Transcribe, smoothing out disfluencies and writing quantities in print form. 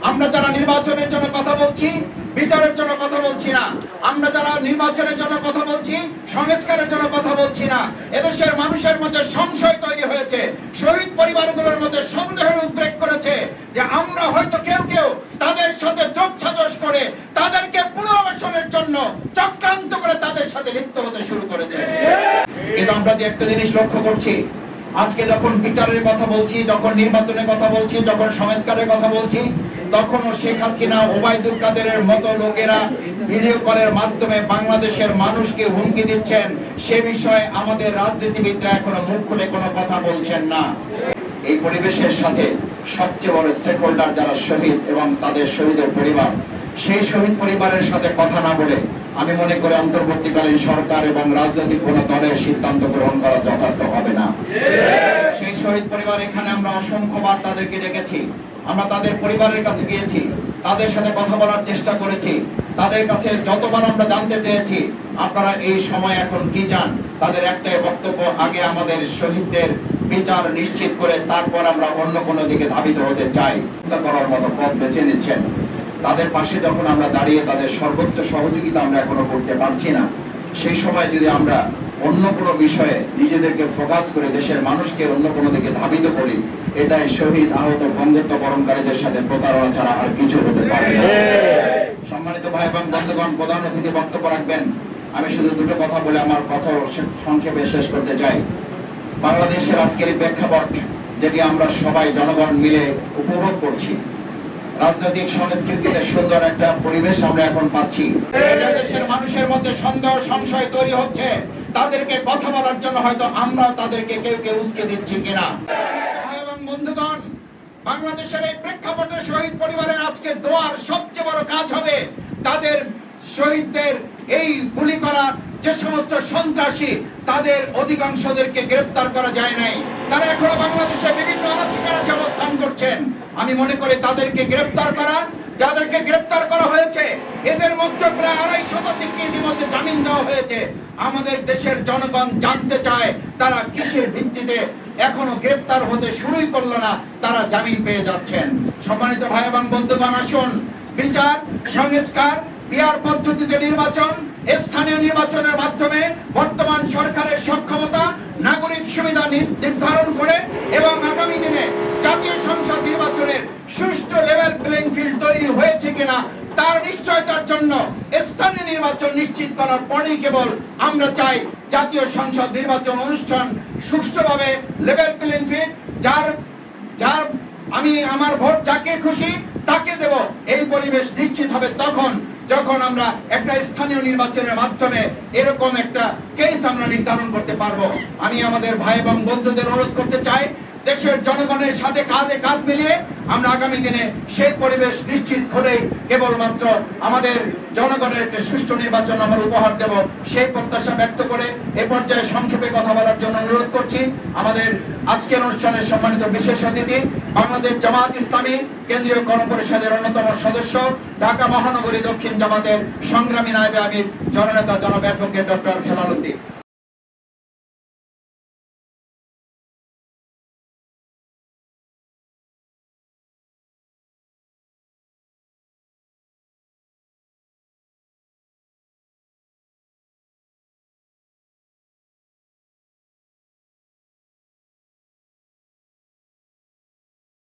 আমরা যারা নির্বাচনের জন্য কথা বলছি, বিচারের জন্য কথা বলছি না। আমরা যারা নির্বাচনের জন্য কথা বলছি, সংস্কারের জন্য কথা বলছি না। এদেশের মানুষের মধ্যে সংশয় তৈরি হয়েছে, শহীদ পরিবারগুলোর মধ্যে সন্দেহের উদ্রেক করেছে যে আমরা হয়তো কেউ কেউ তাদের সাথে যোগ সাজস করে তাদেরকে পুনর্বাসনের জন্য চক্রান্ত করে তাদের সাথে লিপ্ত হতে শুরু করেছে। কিন্তু আমরা যে একটা জিনিস লক্ষ্য করছি, আজকে যখন বিচারের কথা বলছি, যখন নির্বাচনের কথা বলছি, যখন সংস্কারের কথা বলছি, তখনও শেখ হাসিনা, ওবায়দুল কাদেরের মতো লোকেরা ভিডিও কলের মাধ্যমে বাংলাদেশের মানুষকে হুমকি দিচ্ছেন। সে বিষয়ে আমাদের রাজনীতিবিদরা এখনো মুখ খুলে কোনো কথা বলছেন না। এই পরিবেশের সাথে সবচেয়ে বড় স্টেক হোল্ডার যারা শহীদ এবং তাদের শহীদের পরিবার, সেই শহীদ পরিবারের সাথে কথা না বলে আমি মনে করি অন্তর্বর্তীকালীন সরকার এবং রাজনৈতিক কোন দলের সিদ্ধান্ত গ্রহণ করা যথার্থ হবে না। সেই শহীদ পরিবার এখানে আমরা অসংখ্যবার তাদেরকে ডেকেছি, আমরা তাদের পরিবারের কাছে গিয়েছি, তাদের সাথে কথা বলার চেষ্টা করেছি, তাদের কাছে যতবার আমরা জানতে চেয়েছি আপনারা এই সময় এখন কি চান, তাদের একটাই বক্তব্য, আগে আমাদের শহীদদের বিচার নিশ্চিত করে তারপর আমরা অন্য কোনো দিকে ধাবিত হতে চাই। চিন্তা করার মতো পথ বেছে নিচ্ছেন। তাদের পাশে যখন আমরা দাঁড়িয়ে তাদের সর্বোচ্চ সহযোগিতা আমরা এখনো করতে পারছি না, সেই সময় যদি আমরা অন্য কোনো বিষয়ে নিজেদেরকে ফোকাস করে দেশের মানুষকে অন্য কোনো দিকে ধাবিত করি, এটাই শহীদ, আহত, বঙ্গত্ব বরণকারীদের সাথে প্রতারণা ছাড়া আর কিছু হতে পারে না। সম্মানিত ভাই এবং বন্ধুগণ, প্রধান অতিথি বক্তব্য রাখবেন। আমি শুধু দুটো কথা বলে আমার কথা সংক্ষেপে শেষ করতে চাই। বাংলাদেশের আজকের এই প্রেক্ষাপট যেটি আমরা সবাই জনগণ মিলে উপভোগ করছি, রাজনৈতিক সংস্কৃতিতে সুন্দর একটা পরিবেশ আমরা এখন পাচ্ছি। দেশের মানুষের মধ্যে সন্দেহ সংশয় তৈরি হচ্ছে, তাদেরকে কথা বলার জন্য হয়তো আমরাও তাদেরকে কেউ কেউ উস্কে দিচ্ছি কিনা। এবং বন্ধুগণ, বাংলাদেশের এই প্রেক্ষাপটে শহীদ পরিবারের আজকে দোয়ার সবচেয়ে বড় কাজ হবে তাদের শহীদদের এই গুলি করা যে সমস্ত সন্ত্রাসী, তাদের অধিকাংশদেরকে গ্রেফতার করা যায় নাই, তারা এখনো বাংলাদেশে বিভিন্ন অনাধিকারে অবস্থান করছেন। আমি মনে করি তাদেরকে গ্রেফতার করা, যাদেরকে গ্রেফতার করা হয়েছে এদের মধ্যে প্রায় 250 ইতিমধ্যে জামিন দেওয়া হয়েছে। আমাদের দেশের জনগণ জানতে চায় তারা কিসের ভিত্তিতে এখনো গ্রেফতার হতে শুরুই করলো না, তারা জামিন পেয়ে যাচ্ছেন। সম্মানিত ভাই এবং বন্ধুগণ, আসুন বিচার, সংস্কার, পিআর পদ্ধতিতে নির্বাচন, স্থানীয় নির্বাচনের মাধ্যমে বর্তমান সরকারের সক্ষমতা, নাগরিক সুবিধা নির্ধারণ করে এবং আগামী দিনে জাতীয় সংসদ নির্বাচনের সুষ্ঠু লেভেল প্লেইং ফিল্ড তৈরি হয়েছে কিনা তার নিশ্চয়তার জন্য স্থানীয় নির্বাচন নিশ্চিত করার পরেই কেবল আমরা চাই জাতীয় সংসদ নির্বাচন অনুষ্ঠান সুষ্ঠুভাবে লেভেল প্লেইং ফিল্ড, যার আমি আমার ভোট যাকে খুশি তাকে দেব, এই পরিবেশ নিশ্চিত হবে তখন যখন আমরা একটা স্থানীয় নির্বাচনের মাধ্যমে এরকম একটা কেস আমরা নির্ধারণ করতে পারবো। আমি আমাদের ভাই এবং বন্ধুদের অনুরোধ করতে চাই, দেশের জনগণের সাথে কাঁধে কাঁধ মিলিয়ে আমরা আগামী দিনে সেই পরিবেশ নিশ্চিত হলেই কেবলমাত্র আমাদের জনগণের একটা সুষ্ঠু নির্বাচন আমরা উপহার দেব, সেই প্রত্যাশা ব্যক্ত করে এ পর্যায়ে সংক্ষেপে কথা বলার জন্য অনুরোধ করছি আমাদের আজকের অনুষ্ঠানের সম্মানিত বিশেষ অতিথি, বাংলাদেশ জামাত ইসলামী কেন্দ্রীয় কর্মপরিষদের অন্যতম সদস্য, ঢাকা মহানগরী দক্ষিণ জামাতের সংগ্রামী নায়েবে আমির, জননেতা জনাব অ্যাডভোকেট ডক্টর হেলাল উদ্দিন।